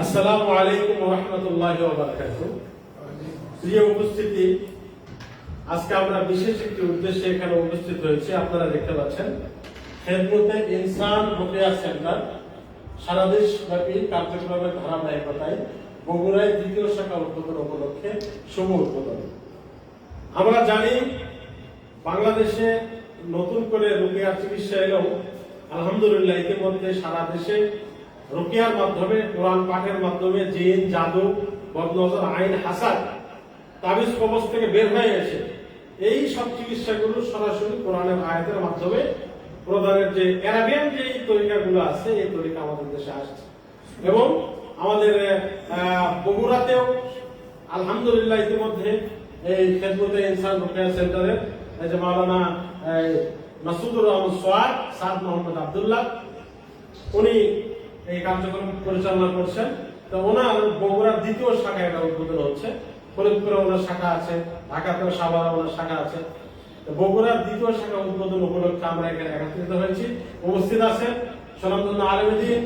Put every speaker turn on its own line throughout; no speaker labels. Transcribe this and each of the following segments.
আসসালামু আলাইকুম ওয়া রাহমাতুল্লাহি ওয়া বারাকাতুহু। প্রিয় উপস্থিতি, আজকে আমরা বিশেষ একটি উদ্দেশ্যে এখানে উপস্থিত হয়েছি। আপনারা দেখতে পাচ্ছেন খেদমতে ইনসান রুকিয়া সেন্টার সারা দেশব্যাপী কার্যক্রমের ধারাবাহিকতায় বগুড়ায় দ্বিতীয় শাখা উদ্বোধন উপলক্ষে শুভ উদ্বোধন। আমরা জানি বাংলাদেশে নতুন করে রুকিয়া চিকিৎসা এলেও আলহামদুলিল্লাহ ইতিমধ্যে সারা দেশে রুকিয়ার মাধ্যমে, কোরআন পাঠের মাধ্যমে জিন, জাদু, বদনজর, আইন হাসাদ, তাবিজ কবজ থেকে বের হয়ে এসে এই সব চিকিৎসাগুলো সরাসরি কোরআনের আয়াতের মাধ্যমে প্রদানের যে অ্যারাবিয়ান যে তরিকাগুলো আছে, এই তরিকা আমাদের দেশে আসছে এবং আমাদের বগুড়াতেও আলহামদুলিল্লাহ ইতিমধ্যে এই খেদমতে ইনসান রুকিয়া সেন্টারের যে মাওলানা মাসুদুর রহমান সোয়াদ, সাদ মোহাম্মদ আব্দুল্লাহ, উনি এই কার্যক্রম পরিচালনা করছেন। তো ওনার বগুড়ার দ্বিতীয় শাখায় এটা উদ্বোধন হচ্ছে। ফরিদপুরে ওনার শাখা আছে, ঢাকাতেও সাভারে ওনার শাখা আছে। বগুড়ার দ্বিতীয় শাখা উদ্বোধন উপলক্ষে আমরা এখানে একত্রিত হয়েছি। উপস্থিত আছেন স্বনামধন্য আলেমদ্দিন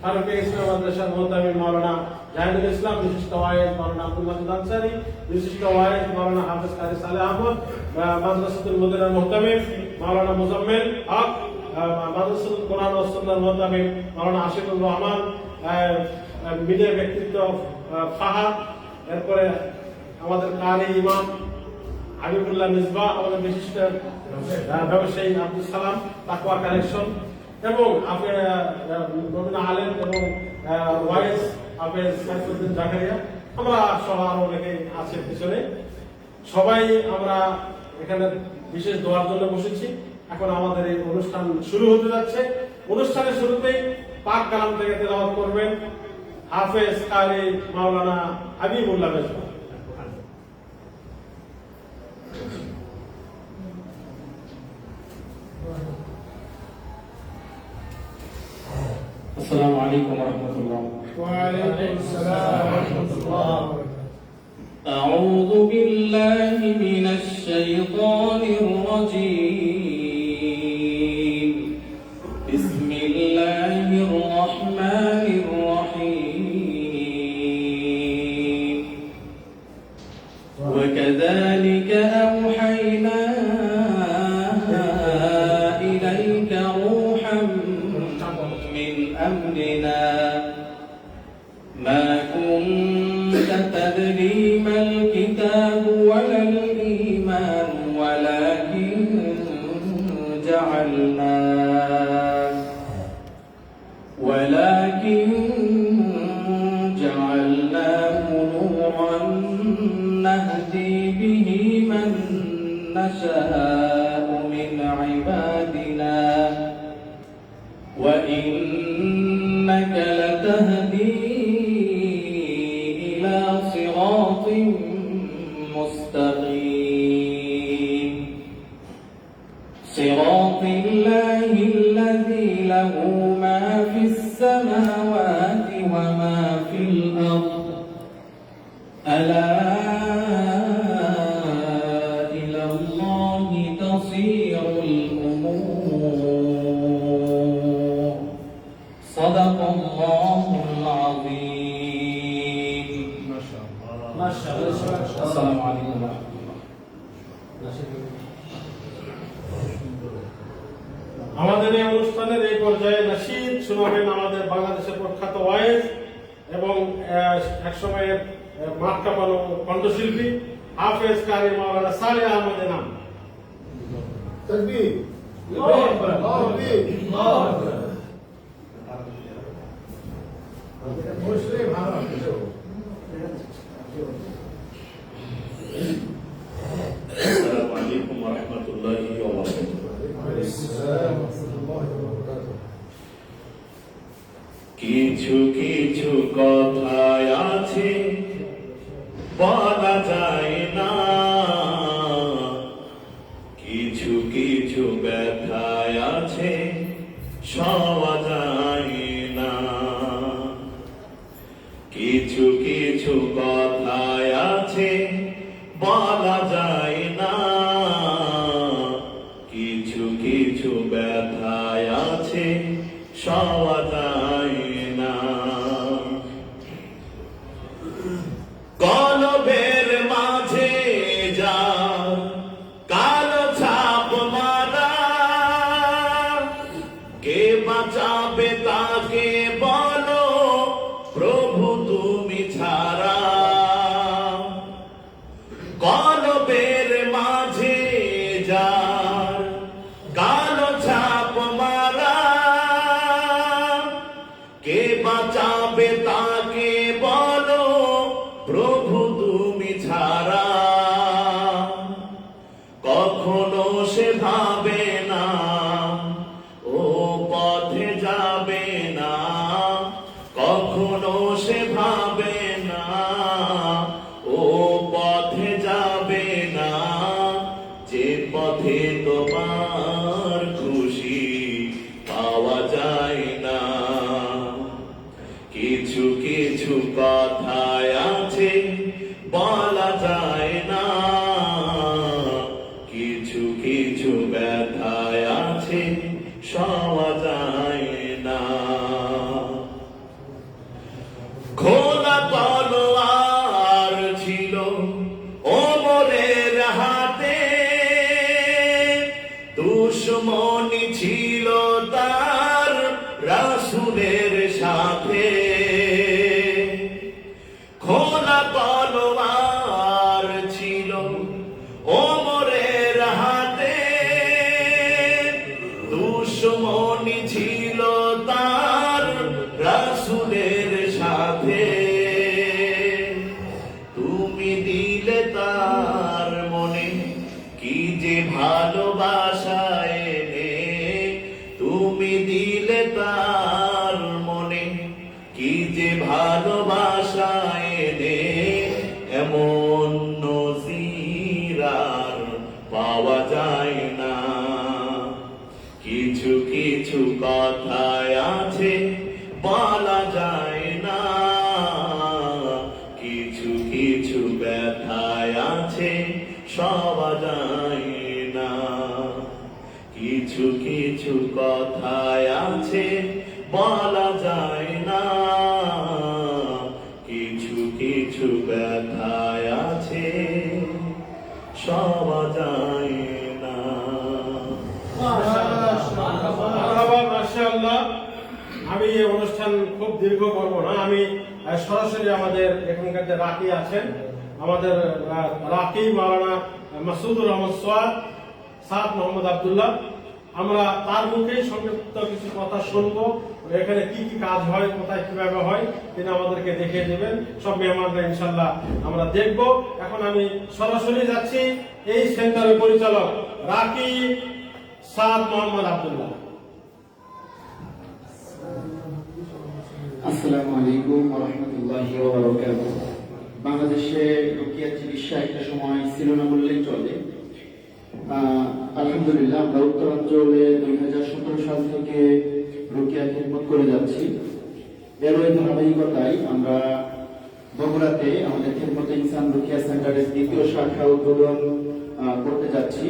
ফারুকী ইসলাম মাদ্রাসার মুহতামিম মাওলানা জাহিদুল ইসলাম, বিশিষ্ট ওয়াইজ মাওলানা আব্দুল মাজিদ আনসারী, বিশিষ্ট ওয়াইজ মাওলানা হাফেজ কাজী সালেহ আহমদ, মাদ্রাসাতুল মুদিরার মুহতামিম মাওলানা মুজাম্মেল হক, মাদ্রাসাতুল কোরআন ওয়াস সুন্নাহর মুহতামিম মাওলানা আশিকুর রহমান, মিডিয়া ব্যক্তিত্ব ফাহাদ, এরপরে আমাদের কারি ইমাম হাবিবুল্লাহ মিসবাহ, আমাদের বিশিষ্ট ব্যবসায়ী আব্দুল সালাম তাকওয়া কালেকশন এবং নবীন আলেম এবং ওয়াইস হাফেজ সাইফুদ্দিন জাকারিয়া, আমরা সহ আরো অনেকে আছে পিছনে। সবাই আমরা এখানে বিশেষ দোয়ার জন্য বসেছি। এখন আমাদের এই অনুষ্ঠান শুরু হতে যাচ্ছে। অনুষ্ঠানের শুরুতেই পাক কালাম থেকে তেলাওয়াত করবেন হাফেজ কারি মাওলানা হাবিবুল্লাহ মিসবাহ।
السلام عليكم ورحمة الله.
وعليكم السلام ورحمة الله.
أعوذ بالله من الشيطان الرجيم. بسم الله الرحمن الرحيم. وكذلك أوحينا إليك روحا من أمرنا ما كنت تدري ما الكتاب ولا الإيمان جعلناه نورا نهدي به من نشاء من عبادنا وإنك لتهدي إلى صراط مستقيم صراط الله الذي له ما في السماوات وما في الأرض ألا إلى الله تصير الأمور صدق الله العظيم.
ما شاء الله.
السلام عليكم ورحمة الله.
আমাদের এই অনুষ্ঠানের এই পর্যায়ে নাশিদ শোনাবেন আমাদের বাংলাদেশের প্রখ্যাত ওয়াইজ এবং একসময়ের মাঠ কাঁপানো কণ্ঠশিল্পী হাফেজ কারি মাওলানা সালেহ আহমদ নাম।
তাকবীর, আল্লাহু আকবার, আল্লাহু আকবার। বসলে ভালো হবে।
আসসালামু আলাইকুম ওয়া রাহমাতুল্লাহি ওয়া বারাকাতুহু। কিছু কিছু কথা আছে বলা যায় না, কিছু কিছু ব্যথা আছে সওয়া যায় না, কিছু কিছু কথা আছে বলা যায় না, কিছু কিছু ব্যথা আছে সওয়া যায় না। বাঁচাবে তাকে বলো প্রভু তুমি ছাড়া। কলবের মাঝে যার কালো ছাপ মারা, কে বাঁচাবে তাকে বলো প্রভু তুমি ছাড়া। কখনো সে ভাবে না ও পথে যাবে না, কখনো সে ভাবে না ও পথে যাবে না, যে পথে তোমার খুশি পাওয়া যায় না। কিছু কিছু কথায় আছে বলা যায় না, কিছু কিছু ব্যথায় আছে সওয়া যায় না। খোলা তলোয়ার ছিল ওমরের হাতে, দুশমনি ছিল তার রাসূলের সাথে। খোলা তলোয়ার ছিল ওমরের হাতে, দুশমনি ছিল তার রাসূলের সাথে। তুমি দিলে তার মনে কি যে ভালোবাসা এনে, তুমি দিলে তার মনে কি যে ভালোবাসা এনে। এমন নজির আর পাওয়া যায় না। কিছু কিছু কথায় আছে বলা যায় না, কিছু কিছু ব্যথায় আছে সওয়া যায় না। কিছু কিছু কথায় আছে বলা যায় না, কিছু কিছু ব্যথায় আছে সওয়া যায় না।
মাশাআল্লাহ। আমি এই অনুষ্ঠান খুব দীর্ঘ করব না, আমি সরাসরি আমাদের এখানকার যে রাকি আছেন, আমাদের রাকি মাওলানা মাসুদুর রহমান সাদ মোহাম্মদ আব্দুল্লাহ, আমরা তার মুখেই সংক্ষিপ্ত কিছু কথা শুনবো। এখানে কি কি কাজ হয়, কোথায় কিভাবে হয় তিনি আমাদেরকে দেখিয়ে দেবেন। সব মেহমানরা ইনশাল্লাহ আমরা দেখব। এখন আমি সরাসরি যাচ্ছি এই সেন্টারের পরিচালক রাকি সাদ মোহাম্মদ আব্দুল্লাহ।
আসসালামু আলাইকুম ওয়া রাহমাতুল্লাহি ওয়া বারাকাতুহু। বাংলাদেশে রুকিয়া চিকিৎসা একটা সময় ছিল না বললেই চলে। আলহামদুলিল্লাহ আমরা উত্তরাঞ্চলে 2017 সাল থেকে রুকিয়া খিদমত করে যাচ্ছি। এরই ধারাবাহিকতায় আমরা বগুড়াতে আমাদের খিদমতে ইনসান রুকিয়া সেন্টারের দ্বিতীয় শাখা উদ্বোধন করতে যাচ্ছি।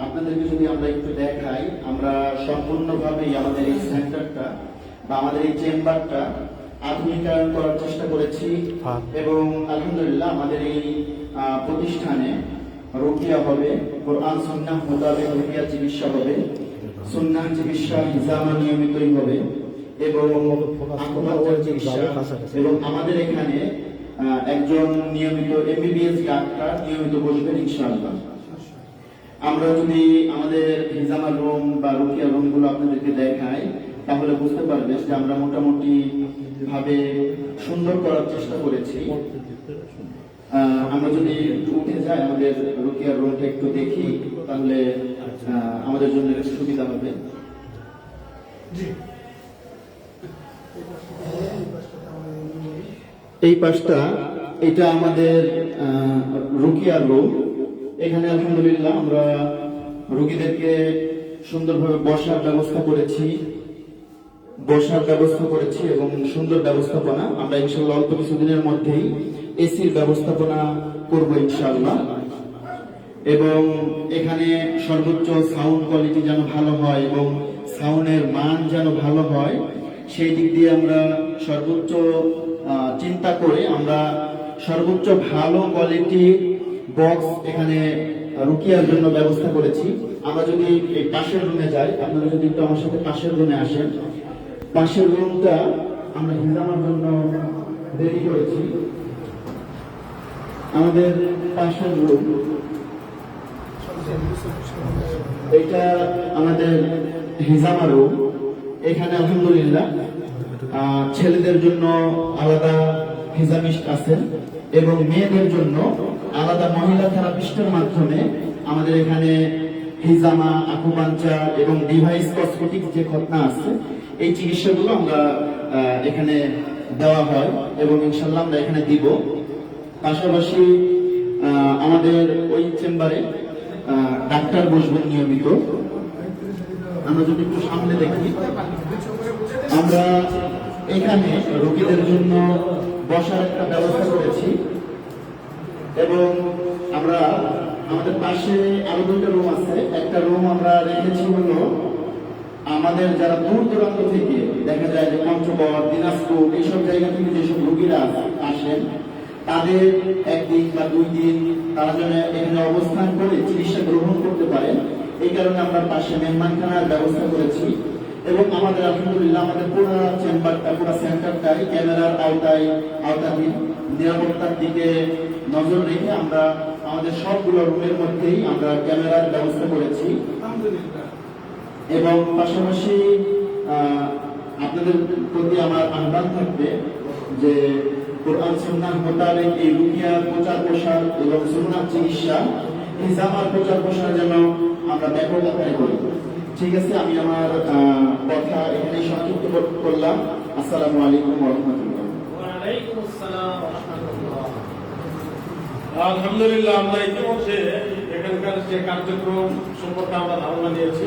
আপনাদেরকে যদি আমরা একটু দেখাই, আমরা সম্পূর্ণভাবেই আমাদের এই সেন্টারটা বা আমাদের এই চেম্বারটা আধুনিকায়ন করার চেষ্টা করেছি এবং আলহামদুলিল্লাহ আমাদের এই প্রতিষ্ঠানে রুকিয়া হবে, কোরআন সুন্নাহ মোতাবেক রুকিয়া চিকিৎসা হবে, সুন্নাহ চিকিৎসা হিজামা নিয়মিতই হবে এবং আকুপাঞ্চার চিকিৎসা এবং আমাদের এখানে একজন নিয়মিত এমবিবিএস ডাক্তার নিয়মিত বসবেন ইনশাআল্লাহ। আমরা যদি আমাদের হিজামা রুম বা রুকিয়া রুম গুলো আপনাদেরকে দেখাই তাহলে বুঝতে পারবেন যে আমরা মোটামুটি ভাবে সুন্দর করার চেষ্টা করেছি। আমরা যদি একটু উঠে যাই আমাদের রুকিয়ার রুমটা একটু দেখি তাহলে আমাদের জন্য সুবিধা হবে। এই পাশটা এটা আমাদের রুকিয়ার রুম। এখানে আলহামদুলিল্লাহ আমরা রোগীদেরকে সুন্দরভাবে বসার ব্যবস্থা করেছি এবং সুন্দর ব্যবস্থাপনা আমরা ইনশাআল্লাহ অল্প কিছুদিনের মধ্যেই এসির ব্যবস্থাপনা করব ইনশাআল্লাহ। এবং এখানে সর্বোচ্চ সাউন্ড কোয়ালিটি যেন ভালো হয় এবং সাউন্ডের মান যেন ভালো হয় সেই দিক দিয়ে আমরা সর্বোচ্চ চিন্তা করে আমরা সর্বোচ্চ ভালো কোয়ালিটি বক্স এখানে রুকিয়ার জন্য ব্যবস্থা করেছি। আমরা যদি এই পাশের রুমে যাই, আপনারা যদি একটু আমার সাথে পাশের রুমে আসেন। পাশের রুমটা আমরা হিজামার জন্য রেডি করেছি। আমাদের পাশের রুম, এটা আমাদের হিজামা রুম। এখানে আলহামদুলিল্লাহ ছেলেদের জন্য আলাদা হিজামিস্ট আছেন এবং মেয়েদের জন্য আলাদা মহিলা থেরাপিস্টের মাধ্যমে আমাদের এখানে হিজামা, আকুপাঞ্চার এবং ডিভাইস কসমেটিক যে খতনা আছে, এই চিকিৎসাগুলো আমরা এখানে দেওয়া হয় এবং ইনশাল্লাহ আমরা এখানে দিব। পাশাপাশি আমাদের ওই চেম্বারে ডাক্তার বসবেন নিয়মিত। আমরা যদি একটু সামনে দেখি, আমরা এখানে রোগীদের জন্য বসার একটা ব্যবস্থা করেছি এবং আমরা আমাদের পাশে আরো দুটো রুম আছে। একটা রুম আমরা রেখেছি হলো আমাদের যারা দূর দূরান্ত থেকে, দেখা যায় যে পঞ্চগড়, দিনাজপুর এইসব জায়গা থেকে যেসব রোগীরা আসেন, তাদের একদিন বা 2 দিন তারা যেন এখানে অবস্থান করে চিকিৎসা গ্রহণ করতে পারেন, এই কারণে আমরা পাশে মেহমানখানার ব্যবস্থা করেছি। এবং আমাদের আলহামদুলিল্লাহ আমাদের পুরো চেম্বারটা, পুরো সেন্টারটাই ক্যামেরার আওতাধীন। নিরাপত্তার দিকে নজর রেখে আমরা আমাদের সবগুলো রুমের মধ্যেই আমরা ক্যামেরার ব্যবস্থা করেছি। এবং পাশাপাশি আপনাদের প্রতি আমার আহ্বান থাকবে যে কোরআন সুন্নাহ মোতাবেক এই রুকিয়ার প্রচার প্রসার এবং সুন্নাহ চিকিৎসা, হিজামার প্রচার প্রসার যেন আমরা ব্যাপক আকারে করি। ঠিক আছে, আমি আমার কথা এখানে সংক্ষিপ্ত করলাম। আসসালামু আলাইকুম ওয়া রাহমাতুল্লাহ।
ওয়ালাইকুম আসসালাম ওয়া রাহমাতুল্লাহ। আলহামদুলিল্লাহ, আমরা ইতিমধ্যে এখানকার যে কার্যক্রম সম্পর্কে আমরা ধারণা নিয়েছি।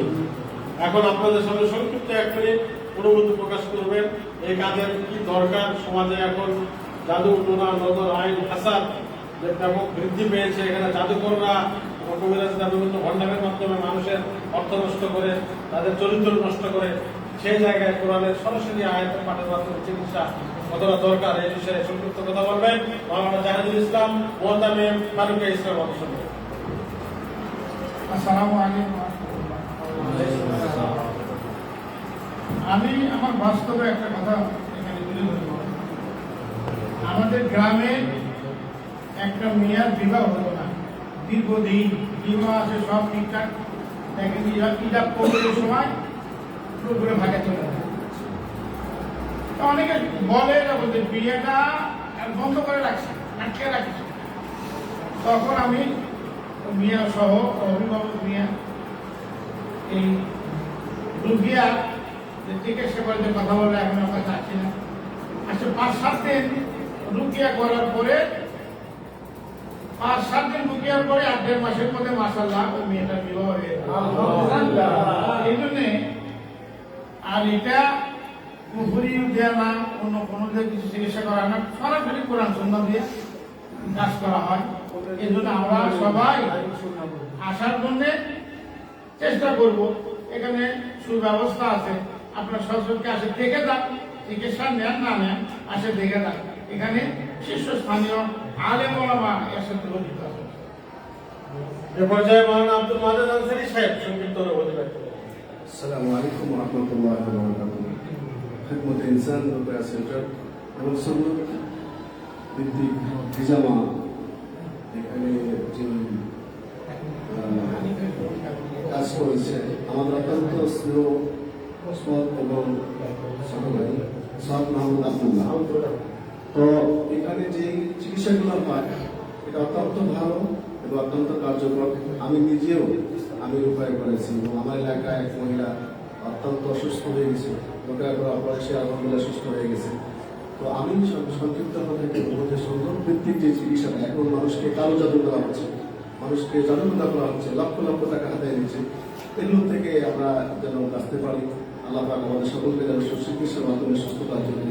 এখন আপনাদের সামনে সংক্ষিপ্ত এক মিনিট অনুভূতি প্রকাশ করবেন এই কাজের কি দরকার। সমাজে এখন জাদু, টোনা, নজর, আইন, ফাসাদ যে ব্যাপক বৃদ্ধি পেয়েছে। এখানে জাদুকররা, কবিরাজরা বিভিন্ন ভণ্ডামের মাধ্যমে মানুষের অর্থ নষ্ট করে, তাদের চরিত্র নষ্ট করে। সেই জায়গায় কোরআনের সরাসরি আয়াতের পাঠের মাধ্যমে চিকিৎসা কতটা দরকার, এই বিষয়ে সংক্ষিপ্ত কথা বলবেন মাওলানা জাহিদুল ইসলাম, মুহতামিম ফারুক ইসলাম অবসর।
আসসালামু আলাইকুম। আমি আমার বাস্তবে একটা কথা এখানে তুলে ধরব। আমাদের গ্রামে একটা মেয়ের বিবাহ হলো না, দীর্ঘদিন বিবাহ আছে, সব ঠিকঠাক, দেখেন ইজাব কবুলের সময় পুরোপুরি ভাগে চলে যায়। অনেকে বলে যে বিয়েটা বন্ধ করে রাখছে, আটকে রাখছে। তখন আমি মিয়া সহ অভিভাবক মিয়া এই রুগিয়া যে চিকিৎসা করে যে কথা বলে এখন আমরা চাচ্ছি না। আসলে 5-7 দিন রুগিয়া করার পরে, 5-7 দিন রুগিয়ার পরে 8-1.5 মাসের মধ্যে মাশাআল্লাহ ওই মেয়েটার বিবাহ হয়ে গেল। এই জন্যে আর এটা পুকুরি দেওয়া না, অন্য কোনো কিছু চিকিৎসা করা না, সরাসরি কোরআন সুন্নাহ দিয়ে কাজ করা হয়। এই জন্য আমরা সবাই আসার জন্য চেষ্টা করব। এখানে সুব্যবস্থা আছে, আপনার সচকে আসে দেখে যান, চিকিৎসা নেন না নেন, আসে দেখে যান। এখানে শীর্ষস্থানীয় আলেম ওলামা এর সাথে জড়িত আছে।
এ পর্যায়ে মাওলানা আব্দুল মাজিদ আনসারী সাহেব সংক্ষিপ্ত অনুভূতি ব্যক্ত করবেন।
আসসালামু আলাইকুম ওয়া রাহমাতুল্লাহি ওয়া বারাকাতুহু। খিদমত ইনসান রূপে সেন্টার এবং সুন্নাত ভিত্তিক হিজামা এখানে যে কাজ করেছে আমাদের অত্যন্ত স্নেহ এবং সৎ মাহমুদ আব্দুল্লাহ। তো এখানে যে চিকিৎসাগুলো হয় এটা অত্যন্ত ভালো এবং অত্যন্ত কার্যকর। আমি নিজেও রূপায়ণ করেছি এবং আমার এলাকায় এক মহিলা অত্যন্ত অসুস্থ হয়ে গেছে, রূপায়ণ করার পরে সে আলহামদুলিল্লাহ সুস্থ হয়ে গেছে। তো আমি সংক্ষিপ্ত কথাকে বলতে সুন্দর ভিত্তিক যে চিকিৎসাটা এখন মানুষকে কালো জাদু করা হচ্ছে, মানুষকে জাদুকতা করা হচ্ছে, লক্ষ লক্ষ টাকা হাতায় দিচ্ছে, এগুলো থেকে আমরা যেন বাঁচতে পারি। আল্লাহ পাক আমাদের সকলকে যেন চিকিৎসার মাধ্যমে সুস্থতার জন্য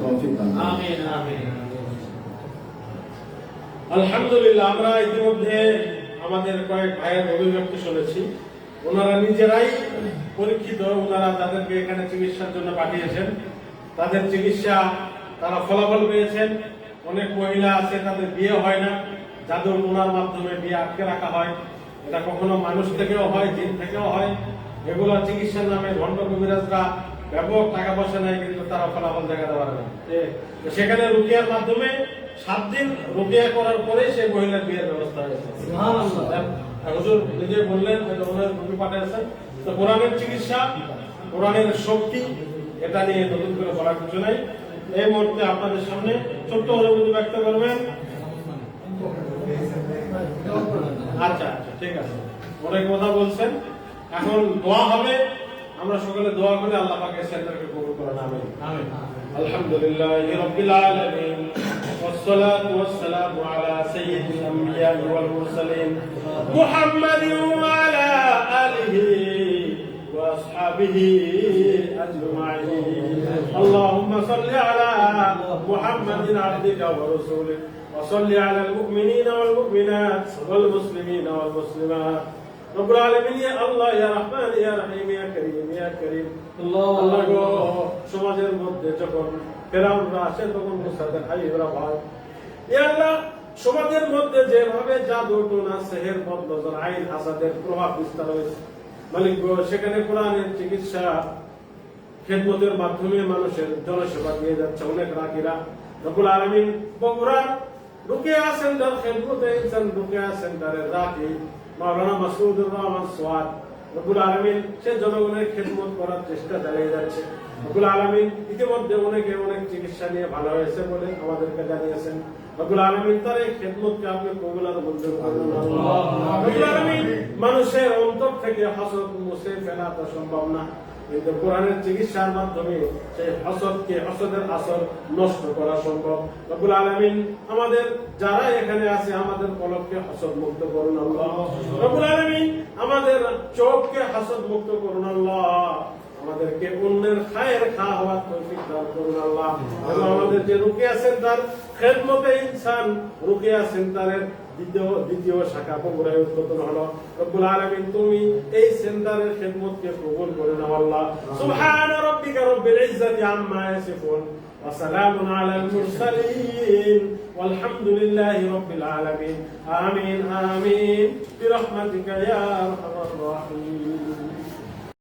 তৌফিক দান করেন।
আমিন আমিন। আলহামদুলিল্লাহ, আমরা ইতিমধ্যে আমাদের কয়েক ভাইয়ের অভিব্যক্তি শুনেছি। ওনারা নিজেরাই পরীক্ষিত, ওনারা তাদেরকে এখানে চিকিৎসার জন্য পাঠিয়েছেন। তাদের চিকিৎসা তারা ফলাফল পেয়েছেন। অনেক মহিলা আছে তাদের বিয়ে হয় না, জাদুর টোনার মাধ্যমে বিয়ে আটকে রাখা হয়। এটা কখনো মানুষ থেকেও হয়, জিন থেকেও হয়। এগুলো চিকিৎসার নামে ভণ্ড কবিরাজরা ব্যাপক টাকা পয়সা নেয়, কিন্তু তারা ফলাফল দেখাতে পারে না। তো সেখানে রুকিয়ার মাধ্যমে 7 দিন রুকিয়া করার পরে সেই মহিলার বিয়ের ব্যবস্থা হয়েছে। হুজুর নিজে বললেন, ওনার রুগী পাঠিয়েছেন। তো কোরআনের চিকিৎসা, কোরআনের শক্তি, এটা নিয়ে নতুন করে বলার কিছু নাই। এই মুহূর্তে আপনাদের সামনে ছোট্ট অনুভূতি ব্যক্ত করবেন। আচ্ছা আচ্ছা, ঠিক আছে, অনেক কথা বলছেন। এখন দোয়া হবে, আমরা সকলে দোয়া করি আল্লাহ পাকের সেন্টারকে কবুল করেন। আমিন আমিন। আলহামদুলিল্লাহি রাব্বিল আলামিন ওয়াসসালাতু ওয়াসসালামু আলা সাইয়্যিদিল আমবিয়া ওয়াল মুরসালিন মুহাম্মাদিন ওয়া আলা আলিহি ওয়া আসহাবিহি আজমাইন। আল্লাহুম্মা সাল্লি আলা মুহাম্মাদিন আবদিকা ওয়া রাসূলিকা ওয়া সাল্লি আলাল মুমিনিনা ওয়াল মুমিনাত ওয়াল মুসলিমিনা ওয়াল মুসলিমাত। রব্বুল আলামিন, ইয়া আল্লাহ, ইয়া রহমান, ইয়া রহিম, ইয়া করিম, ইয়া করিম। আল্লাহ গো, সমাজের মধ্যে যখন ফেরাউনরা আসে তখন মুসাদের হাবিবরা ভয়। ইয়া আল্লাহ, সমাজের মধ্যে যেভাবে জাদু টোনা সেহের বদনজর আইন হাসাদের প্রভাব বিস্তার হয়েছে মালিক গো, সেখানে কোরআনের চিকিৎসা খেদমতের মাধ্যমে মানুষের জনসেবা দিয়ে যাচ্ছে অনেক রাগীরা। রব্বুল আলামিন, বগুড়ার রুকিয়া সেন্টার খেদমতে ইনসান রুকিয়া সেন্টারের রাগী মাওলানা মাসুদুর রহমান সোয়াদ, রব্বুল আলামিন সে জনগণের খেদমত করার চেষ্টা চালিয়ে যাচ্ছে। রব্বুল আলামিন ইতিমধ্যে অনেকে অনেক চিকিৎসা নিয়ে ভালো হয়েছে বলে আমাদেরকে জানিয়েছেন। রব্বুল আলামিন তার এই খেদমতকে আপনি কবুল আর মঞ্জুর করুন। রব্বুল আলামিন, মানুষের অন্তর থেকে হাসদ মুছে ফেলা তো সম্ভব না, কিন্তু কোরআনের চিকিৎসার মাধ্যমে সেই হাসদকে, হাসদের আসর নষ্ট করা সম্ভব। রব্বুল আলামিন, আমাদের যারা এখানে আছে আমাদের কলবকে হাসদ মুক্ত করুন আল্লাহ। রব্বুল আলামিন, আমাদের চোখকে হাসদ মুক্ত করুন আল্লাহ। আমাদেরকে অন্যের খায়ের খা হওয়ার তৌফিক দান করুন আল্লাহ। এবং আমাদের যে রুকিয়া সেন্টার খেদমতে ইনসান রুকিয়া সেন্টারের দ্বিতীয় শাখা বগুড়ায় উদ্বোধন হলো। রব্বুল আলামিন, তুমি এই সেন্টারের খেদমতকে কবুল করে নাও আল্লাহ। সুবহান রাব্বিকা রাব্বিল ইজ্জাতি আম্মা ইয়াসিফুন ওয়া সালামুন আলাল মুরসালিন ওয়ালহামদুলিল্লাহি রাব্বিল আলামিন। আমিন আমিন বিরহমাতিকা ইয়া আরহামার রাহিম।